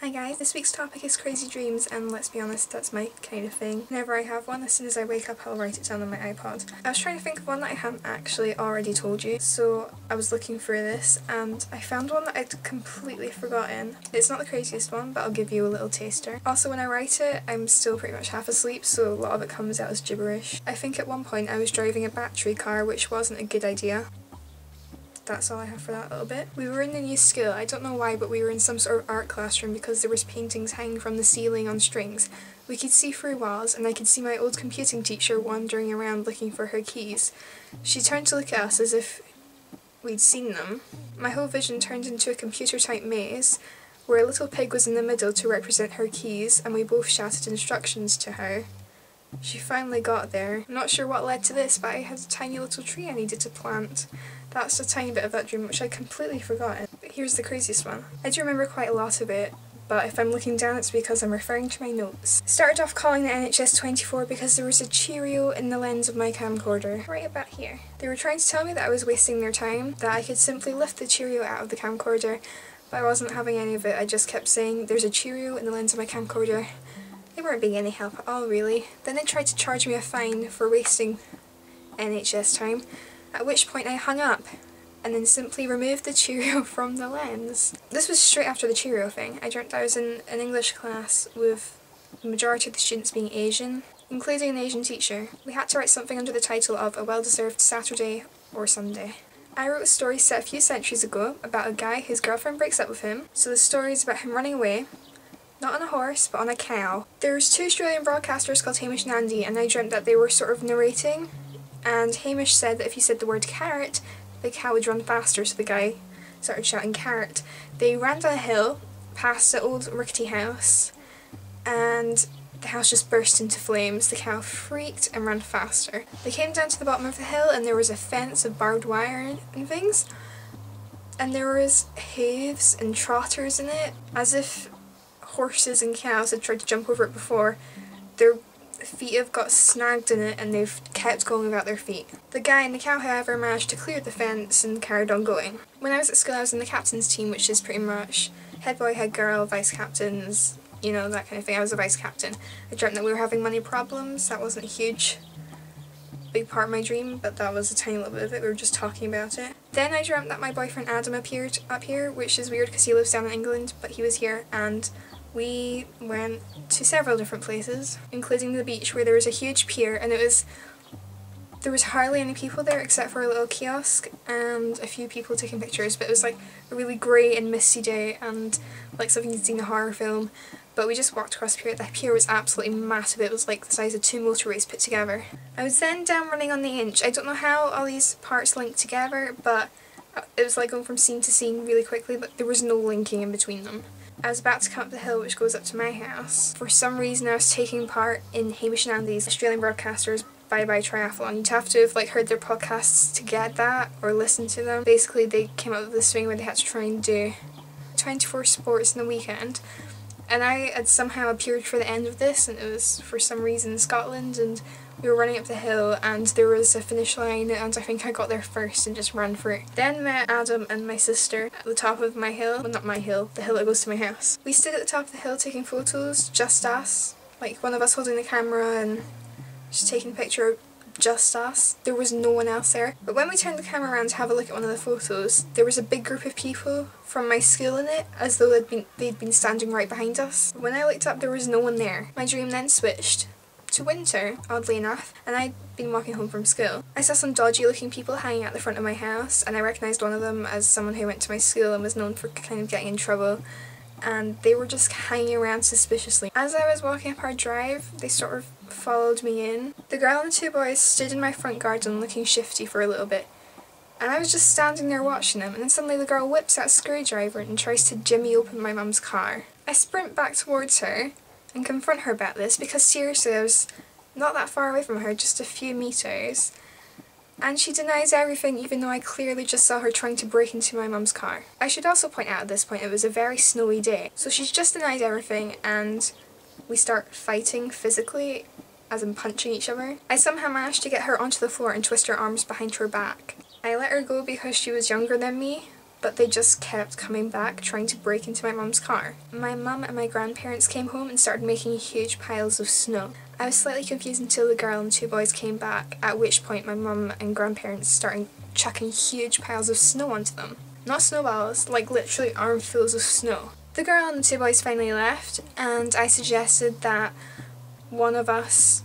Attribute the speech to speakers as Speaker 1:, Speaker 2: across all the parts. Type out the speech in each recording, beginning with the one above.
Speaker 1: Hi guys, this week's topic is crazy dreams, and let's be honest, that's my kind of thing. Whenever I have one, as soon as I wake up I'll write it down on my iPod. I was trying to think of one that I haven't actually already told you, so I was looking through this and I found one that I'd completely forgotten. It's not the craziest one, but I'll give you a little taster. Also, when I write it, I'm still pretty much half asleep, so a lot of it comes out as gibberish. I think at one point I was driving a battery car, which wasn't a good idea. That's all I have for that little bit. We were in the new school, I don't know why, but we were in some sort of art classroom because there was paintings hanging from the ceiling on strings. We could see through walls, and I could see my old computing teacher wandering around looking for her keys. She turned to look at us as if we'd seen them. My whole vision turned into a computer-type maze, where a little pig was in the middle to represent her keys, and we both shouted instructions to her. She finally got there. I'm not sure what led to this, but I had a tiny little tree I needed to plant. That's a tiny bit of that dream which I'd completely forgotten. But here's the craziest one. I do remember quite a lot of it, but if I'm looking down it's because I'm referring to my notes. Started off calling the NHS 24 because there was a Cheerio in the lens of my camcorder, right about here. They were trying to tell me that I was wasting their time, that I could simply lift the Cheerio out of the camcorder, but I wasn't having any of it. I just kept saying, there's a Cheerio in the lens of my camcorder. They weren't being any help at all, really. Then they tried to charge me a fine for wasting NHS time, at which point I hung up and then simply removed the Cheerio from the lens. This was straight after the Cheerio thing. I dreamt I was in an English class with the majority of the students being Asian, including an Asian teacher. We had to write something under the title of A Well-Deserved Saturday or Sunday. I wrote a story set a few centuries ago about a guy whose girlfriend breaks up with him, so the story is about him running away, not on a horse, but on a cow. There's two Australian broadcasters called Hamish and Andy, and I dreamt that they were sort of narrating, and Hamish said that if you said the word carrot, the cow would run faster, so the guy started shouting carrot. They ran down a hill, past the old rickety house, and the house just burst into flames. The cow freaked and ran faster. They came down to the bottom of the hill, and there was a fence of barbed wire and things, and there was hooves and trotters in it, as if horses and cows had tried to jump over it before. Their feet have got snagged in it and they've kept going without their feet. The guy and the cow, however, managed to clear the fence and carried on going. When I was at school I was in the captain's team, which is pretty much head boy, head girl, vice captains, you know, that kind of thing. I was a vice captain. I dreamt that we were having money problems. That wasn't a huge big part of my dream, but that was a tiny little bit of it. We were just talking about it. Then I dreamt that my boyfriend Adam appeared up here, which is weird because he lives down in England, but he was here, and we went to several different places, including the beach, where there was a huge pier, and there was hardly any people there except for a little kiosk and a few people taking pictures, but it was like a really grey and misty day and like something you'd seen in a horror film. But we just walked across the pier. The pier was absolutely massive. It was like the size of two motorways put together. I was then down running on the inch. I don't know how all these parts link together, but it was like going from scene to scene really quickly, but there was no linking in between them. I was about to come up the hill which goes up to my house. For some reason I was taking part in Hamish and Andy's Australian Broadcasters Bye Bye Triathlon. You'd have to have like heard their podcasts to get that, or listen to them. Basically they came up with this thing where they had to try and do 24 sports in the weekend, and I had somehow appeared for the end of this, and it was for some reason Scotland, and we were running up the hill and there was a finish line, and I think I got there first and just ran through. Then met Adam and my sister at the top of my hill. Well, not my hill, the hill that goes to my house. We stood at the top of the hill taking photos, just us. Like one of us holding the camera and just taking a picture of just us. There was no one else there. But when we turned the camera around to have a look at one of the photos, there was a big group of people from my school in it, as though they'd been standing right behind us. When I looked up there was no one there. My dream then switched to winter, oddly enough, and I'd been walking home from school. I saw some dodgy looking people hanging out the front of my house, and I recognised one of them as someone who went to my school and was known for kind of getting in trouble, and they were just hanging around suspiciously. As I was walking up our drive, they sort of followed me in. The girl and the two boys stood in my front garden looking shifty for a little bit, and I was just standing there watching them, and then suddenly the girl whips out a screwdriver and tries to jimmy open my mum's car. I sprint back towards her and confront her about this, because seriously I was not that far away from her, just a few meters, and she denies everything even though I clearly just saw her trying to break into my mum's car. I should also point out at this point it was a very snowy day, so she's just denied everything and we start fighting physically, as in punching each other. I somehow managed to get her onto the floor and twist her arms behind her back. I let her go because she was younger than me, but they just kept coming back trying to break into my mum's car. My mum and my grandparents came home and started making huge piles of snow. I was slightly confused until the girl and two boys came back, at which point my mum and grandparents started chucking huge piles of snow onto them. Not snowballs, like literally armfuls of snow. The girl and the two boys finally left, and I suggested that one of us,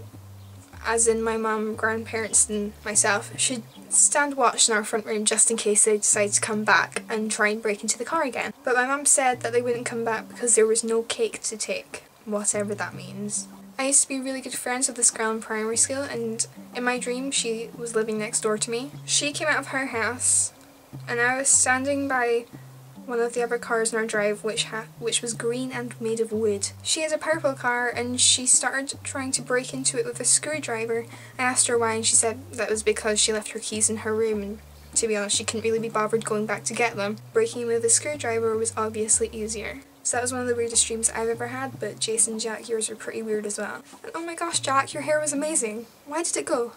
Speaker 1: as in my mum, grandparents and myself, should stand watch in our front room just in case they decide to come back and try and break into the car again. But my mum said that they wouldn't come back because there was no cake to take, whatever that means. I used to be really good friends with this girl in primary school, and in my dream she was living next door to me. She came out of her house and I was standing by one of the other cars in our drive which was green and made of wood. She has a purple car and she started trying to break into it with a screwdriver. I asked her why and she said that was because she left her keys in her room, and to be honest she couldn't really be bothered going back to get them. Breaking in with a screwdriver was obviously easier. So that was one of the weirdest dreams I've ever had, but Jason, Jack, yours were pretty weird as well. And oh my gosh, Jack, your hair was amazing. Why did it go?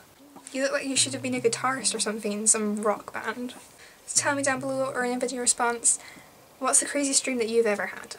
Speaker 1: You look like you should have been a guitarist or something in some rock band. So tell me down below or in a video response, what's the craziest dream that you've ever had?